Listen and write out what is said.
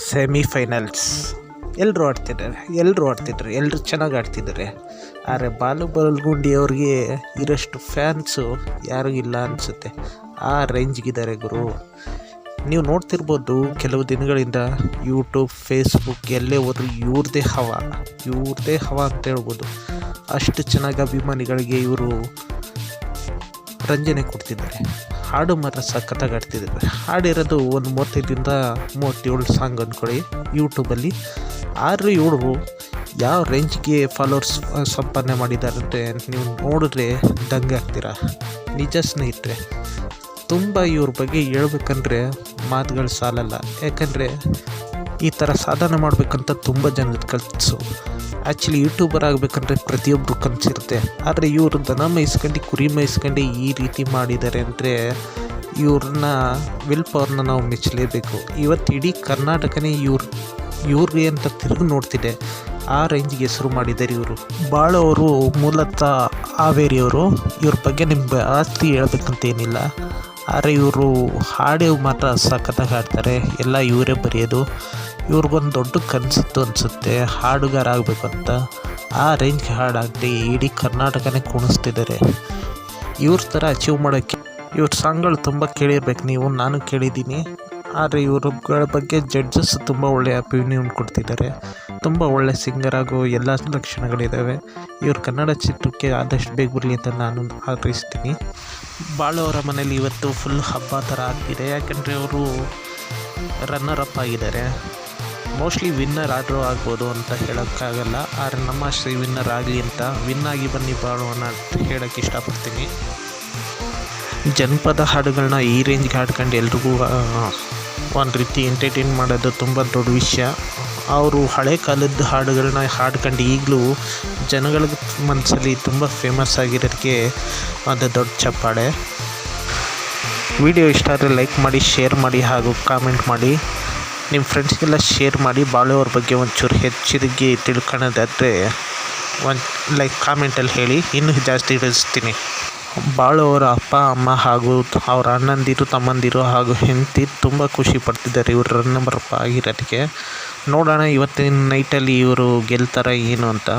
Semifinals ಎಲ್ಲರೂ ಆಡ್ತಿದ್ದಾರೆ, ಎಲ್ಲರೂ ಚೆನ್ನಾಗಿ ಆಡ್ತಿದ್ದಾರೆ. ಆದರೆ ಬಾಲು ಬಲ್ಗುಂಡಿ ಅವ್ರಿಗೆ ಇರೋಷ್ಟು ಫ್ಯಾನ್ಸು ಯಾರಿಗೂ ಇಲ್ಲ ಅನಿಸುತ್ತೆ. ಆ ರೇಂಜ್ಗಿದ್ದಾರೆ ಗುರು. ನೀವು ನೋಡ್ತಿರ್ಬೋದು, ಕೆಲವು ದಿನಗಳಿಂದ ಯೂಟ್ಯೂಬ್, ಫೇಸ್ಬುಕ್ ಎಲ್ಲೇ ಹೋದ್ರು ಇವ್ರದ್ದೇ ಹವಾ ಅಂತ ಹೇಳ್ಬೋದು. ಅಷ್ಟು ಚೆನ್ನಾಗಿ ಅಭಿಮಾನಿಗಳಿಗೆ ಇವರು ರಂಜನೆ ಕೊಡ್ತಿದ್ದಾರೆ. ಹಾಡು ಮಾತ್ರ ಸಖತ್ತಾಗಿ ಆಡ್ತಿದ್ದಾರೆ. ಹಾಡಿರೋದು ಒಂದು 35-37 ಸಾಂಗ್ ಅಂದ್ಕೊಳ್ಳಿ ಯೂಟ್ಯೂಬಲ್ಲಿ. ಆದರೂ ಇವರು ಯಾವ ರೇಂಜ್ಗೆ ಫಾಲೋವರ್ಸ್ ಸಂಪಾದನೆ ಮಾಡಿದ್ದಾರೆ ಅಂದರೆ ನೀವು ನೋಡಿದ್ರೆ ದಂಗೆ ಆಗ್ತೀರ. ನಿಜ ಸ್ನೇಹಿತರೆ, ತುಂಬ ಇವ್ರ ಬಗ್ಗೆ ಹೇಳ್ಬೇಕಂದ್ರೆ ಮಾತುಗಳು ಸಾಲಲ್ಲ. ಯಾಕಂದರೆ ಈ ಥರ ಸಾಧನೆ ಮಾಡಬೇಕಂತ ತುಂಬ ಜನದ ಕನಸು. ಆ್ಯಕ್ಚುಲಿ ಯೂಟ್ಯೂಬರ್ ಆಗಬೇಕಂದ್ರೆ ಪ್ರತಿಯೊಬ್ಬರು ಕನಸಿರುತ್ತೆ. ಆದರೆ ಇವರು ದನ ಮೇಯಿಸ್ಕೊಂಡು, ಕುರಿ ಮೇಯಿಸ್ಕೊಂಡು ಈ ರೀತಿ ಮಾಡಿದ್ದಾರೆ ಅಂದರೆ ಇವ್ರನ್ನ ವಿಲ್ ಪವರ್ನ ನಾವು ಮೆಚ್ಚಲೇಬೇಕು. ಇವತ್ತು ಇಡೀ ಕರ್ನಾಟಕನೇ ಇವ್ರಿಗೆ ಅಂತ ತಿರುಗಿ ನೋಡ್ತಿದೆ. ಆ ರೇಂಜ್ಗೆ ಹೆಸರು ಮಾಡಿದ್ದಾರೆ ಇವರು. ಬಾಳು ಅವರು ಮೂಲತಃ ಹಾವೇರಿಯವರು. ಇವ್ರ ಬಗ್ಗೆ ನಿಮ್ಗೆ ಜಾಸ್ತಿ ಹೇಳ್ಬೇಕಂತೇನಿಲ್ಲ. ಆದರೆ ಇವರು ಹಾಡು ಮಾತ್ರ ಸಖತ್ತಾಗಿ ಹಾಡ್ತಾರೆ. ಎಲ್ಲ ಇವರೇ ಬರೆಯೋದು. ಇವ್ರಿಗೊಂದು ದೊಡ್ಡ ಕನಸಿತ್ತು ಅನಿಸುತ್ತೆ, ಹಾಡುಗಾರ ಆಗಬೇಕು ಅಂತ. ಆ ರೇಂಜ್ಗೆ ಹಾಡಾಗಲಿ ಇಡೀ ಕರ್ನಾಟಕನೇ ಕುಣಿಸ್ತಿದ್ದಾರೆ. ಇವ್ರ ಥರ ಅಚೀವ್ ಮಾಡೋಕ್ಕೆ ಇವ್ರ ಸಾಂಗ್ಗಳು ತುಂಬ ಕೇಳಿರ್ಬೇಕು ನೀವು, ನಾನು ಕೇಳಿದ್ದೀನಿ. ಆದರೆ ಇವ್ರಗಳ ಬಗ್ಗೆ ಜಡ್ಜಸ್ ತುಂಬ ಒಳ್ಳೆಯ ಒಪಿನಿಯನ್ ಕೊಡ್ತಿದ್ದಾರೆ. ತುಂಬ ಒಳ್ಳೆ ಸಿಂಗರ್ ಆಗೋ ಎಲ್ಲ ಲಕ್ಷಣಗಳಿದ್ದಾವೆ. ಇವ್ರು ಕನ್ನಡ ಚಿತ್ರಕ್ಕೆ ಆದಷ್ಟು ಬೇಗ ಬರಲಿ ಅಂತ ನಾನು ಹಾರೈಸ್ತೀನಿ. ಬಾಳು ಅವರ ಮನೇಲಿ ಇವತ್ತು ಫುಲ್ ಹಬ್ಬ ಥರ ಆಗ್ತಿದೆ. ಯಾಕಂದರೆ ಅವರು ರನ್ನರ್ ಅಪ್ ಆಗಿದ್ದಾರೆ. ಮೋಸ್ಟ್ಲಿ ವಿನ್ನರ್ ಆದರೂ ಆಗ್ಬೋದು ಅಂತ ಹೇಳೋಕ್ಕಾಗಲ್ಲ. ಆದರೆ ನಮ್ಮ ಶ್ರೀ ವಿನ್ನರ್ ಆಗಲಿ ಅಂತ, ವಿನ್ ಆಗಿ ಬನ್ನಿ ಬಾಳುವನ್ನ ಅಂತ ಹೇಳೋಕ್ಕೆ ಇಷ್ಟಪಡ್ತೀನಿ. ಜನಪದ ಹಾಡುಗಳನ್ನ ಈ ರೇಂಜ್ಗೆ ಹಾಡ್ಕೊಂಡು ಎಲ್ರಿಗೂ ಒಂದು ರೀತಿ ಎಂಟರ್ಟೈನ್ ಮಾಡೋದು ತುಂಬ ದೊಡ್ಡ ವಿಷಯ. ಅವರು ಹಳೆ ಕಾಲದ ಹಾಡುಗಳನ್ನ ಹಾಡ್ಕೊಂಡು ಈಗಲೂ ಜನಗಳ ಮನಸ್ಸಲ್ಲಿ ತುಂಬ ಫೇಮಸ್ ಆಗಿರೋದಕ್ಕೆ ಒಂದು ದೊಡ್ಡ ಚಪ್ಪಾಳೆ. ವಿಡಿಯೋ ಇಷ್ಟ ಆದರೆ ಲೈಕ್ ಮಾಡಿ, ಶೇರ್ ಮಾಡಿ ಹಾಗೂ ಕಾಮೆಂಟ್ ಮಾಡಿ. ನಿಮ್ಮ ಫ್ರೆಂಡ್ಸ್ಗೆಲ್ಲ ಶೇರ್ ಮಾಡಿ. ಬಾಳು ಅವ್ರ ಬಗ್ಗೆ ಒಂಚೂರು ಹೆಚ್ಚಿಗೆ ತಿಳ್ಕೊಳ್ಳೋದಾದರೆ ಒಂದು ಕಾಮೆಂಟಲ್ಲಿ ಹೇಳಿ, ಇನ್ನೂ ಜಾಸ್ತಿ ತಿಳಿಸ್ತೀನಿ. ಬಾಳು ಅವರ ಅಪ್ಪ ಅಮ್ಮ ಹಾಗೂ ಅವರ ಅಣ್ಣಂದಿರು, ತಮ್ಮಂದಿರು ಹಾಗೂ ಹೆಂಡತಿ ತುಂಬ ಖುಷಿ ಪಡ್ತಿದ್ದಾರೆ ಇವರು ರನ್ನರ್ ಅಪ್ ಆಗಿರೋದಕ್ಕೆ. ನೋಡೋಣ ಇವತ್ತಿನ ನೈಟಲ್ಲಿ ಇವರು ಗೆಲ್ತಾರ ಏನು ಅಂತ.